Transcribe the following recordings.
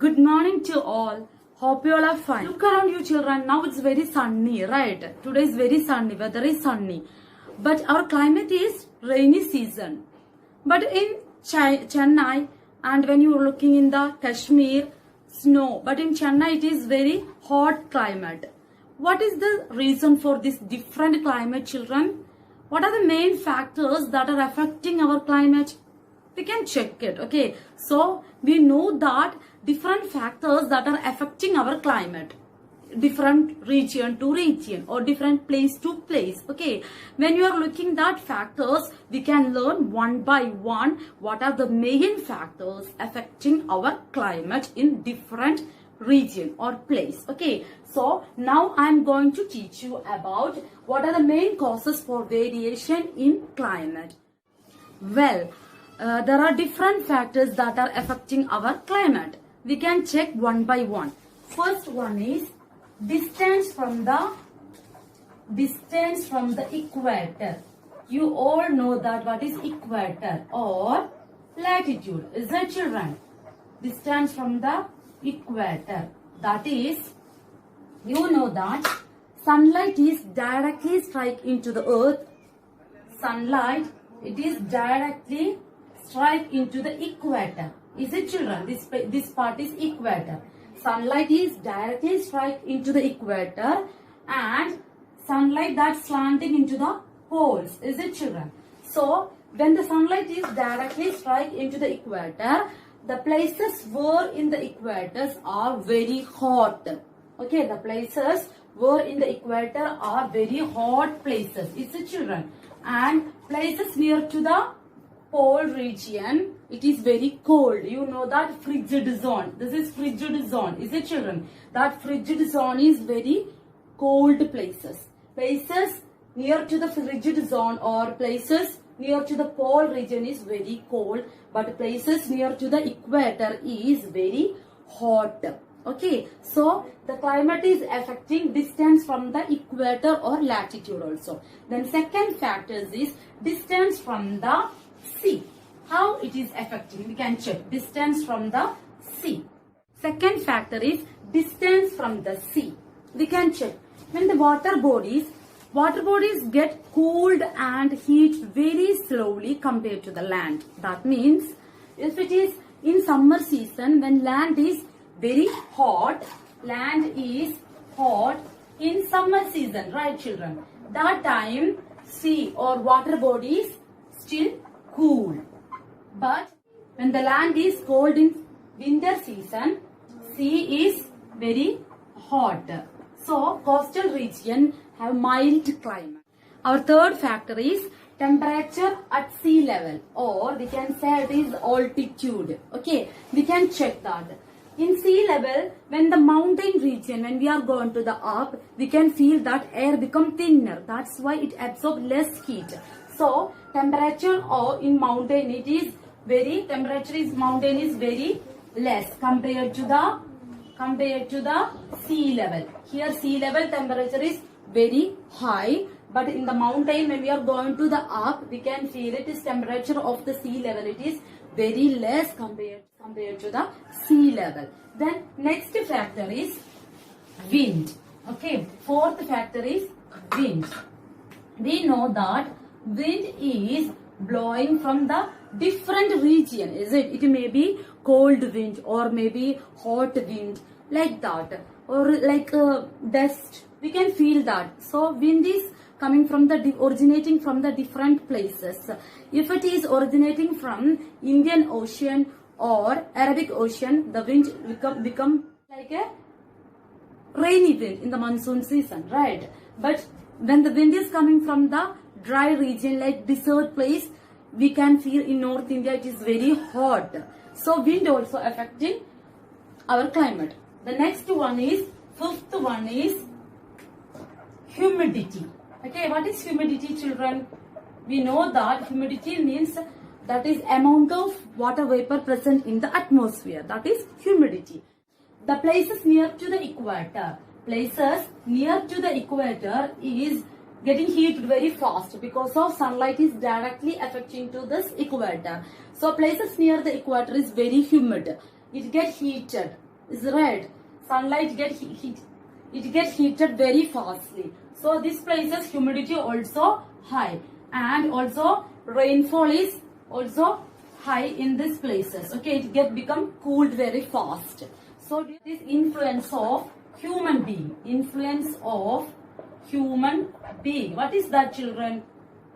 Good morning to all. Hope you all are fine. Look around you children. Now it's very sunny, right? Today is very sunny. Weather is sunny. But our climate is rainy season. But in Chennai and when you are looking in the Kashmir, snow. But in Chennai it is very hot climate. What is the reason for this different climate, children? What are the main factors that are affecting our climate? We can check it. Okay, so we know that different factors that are affecting our climate, different region to region or different place to place. Okay, when you are looking that factors, we can learn one by one what are the main factors affecting our climate in different region or place. Okay, so now I am going to teach you about what are the main causes for variation in climate. Well, there are different factors that are affecting our climate. We can check one by one. First one is distance from the equator. You all know that what is equator or latitude, is it children? Distance from the equator. That is, you know that sunlight is directly strike into the earth. Sunlight, it is directly strike into the equator. Is it children? This part is equator. Sunlight is directly strike into the equator and sunlight that's slanting into the poles. Is it children? So when the sunlight is directly strike into the equator, the places where in the equators are very hot. Okay, the places where in the equator are very hot places. Is it children? And places near to the pole region, it is very cold. You know that frigid zone. This is frigid zone. Is it children? That frigid zone is very cold places. Places near to the frigid zone or places near to the pole region is very cold. But places near to the equator is very hot. Okay, so the climate is affecting distance from the equator or latitude also. Then second factor is distance from the sea. How it is affecting? We can check distance from the sea. Second factor is distance from the sea. We can check when the water bodies get cooled and heat very slowly compared to the land. That means if it is in summer season when land is very hot, land is hot in summer season, right children? That time sea or water bodies still cool. But when the land is cold in winter season, sea is very hot. So coastal region have mild climate. Our third factor is temperature at sea level, or we can say it is altitude. Okay, we can check that. In sea level, when the mountain region, when we are going to the up, we can feel that air become thinner. That's why it absorbs less heat. So temperature or in mountain it is very, temperature is mountain is very less compared to the sea level. Here sea level temperature is very high, but in the mountain when we are going to the up, we can feel it is temperature of the sea level, it is very less compared to the sea level. Then next factor is wind. Okay, fourth factor is wind. We know that wind is blowing from the different region. Is it? It may be cold wind or maybe hot wind, like that, or like dust. We can feel that. So wind is coming from the originating from the different places. If it is originating from Indian Ocean or Arabic Ocean, the wind become like a rainy wind in the monsoon season, right? But when the wind is coming from the dry region like desert place, we can feel in North India it is very hot. So wind also affecting our climate. The next one is, fifth one is humidity. Okay, what is humidity children? We know that humidity means that is amount of water vapor present in the atmosphere. That is humidity. The places near to the equator. Places near to the equator is getting heated very fast because of sunlight is directly affecting to this equator. So places near the equator is very humid. It gets heated. is red. Sunlight it gets heated very fastly. So this places humidity also high, and also rainfall is also high in these places. Okay, it become cooled very fast. So this influence of human being. Influence of human being. What is that, children?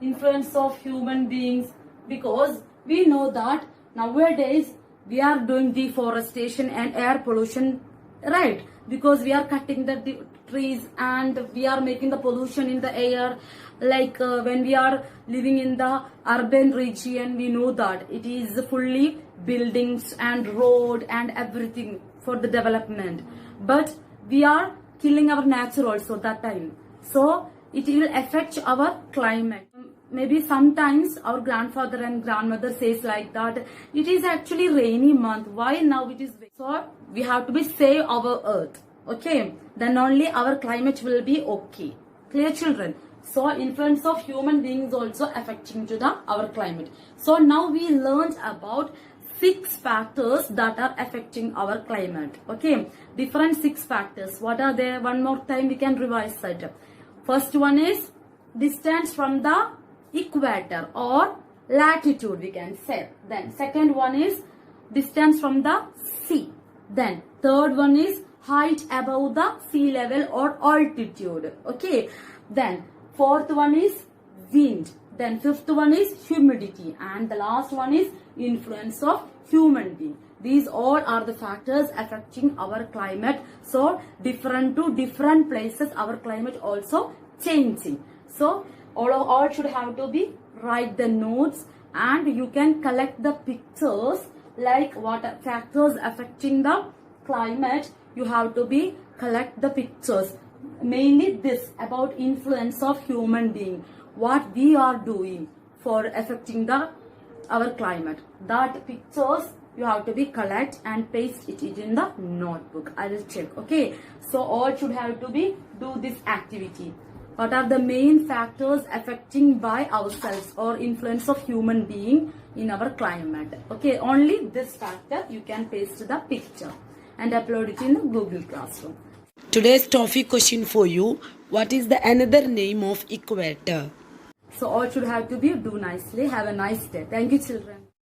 Influence of human beings. Because we know that nowadays we are doing deforestation and air pollution, right? Because we are cutting the trees and we are making the pollution in the air. Like when we are living in the urban region, we know that it is fully buildings and road and everything for the development. But we are killing our nature also that time. So it will affect our climate. Maybe sometimes our grandfather and grandmother says like that, it is actually rainy month. Why now it is? So we have to be save our earth. Okay, then only our climate will be okay. Clear, children? So influence of human beings also affecting to our climate. So now we learned about 6 factors that are affecting our climate. Okay, different 6 factors. What are they? One more time we can revise that. First one is distance from the equator or latitude, we can say. Then second one is distance from the sea. Then third one is height above the sea level or altitude. Okay, then fourth one is wind. Then fifth one is humidity, and the last one is influence of human being. These all are the factors affecting our climate. So different to different places our climate also changing. So all should have to be write the notes, and you can collect the pictures like what factors affecting the climate. You have to be collect the pictures. Mainly this about influence of human being, what we are doing for affecting our climate. That pictures you have to be collect and paste it in the notebook. I will check. Okay, so all should have to be do this activity. What are the main factors affecting by ourselves or influence of human being in our climate? Okay, only this factor you can paste the picture and upload it in the Google Classroom. Today's topic question for you. What is the another name of equator? So all should have to be do nicely. Have a nice day. Thank you, children.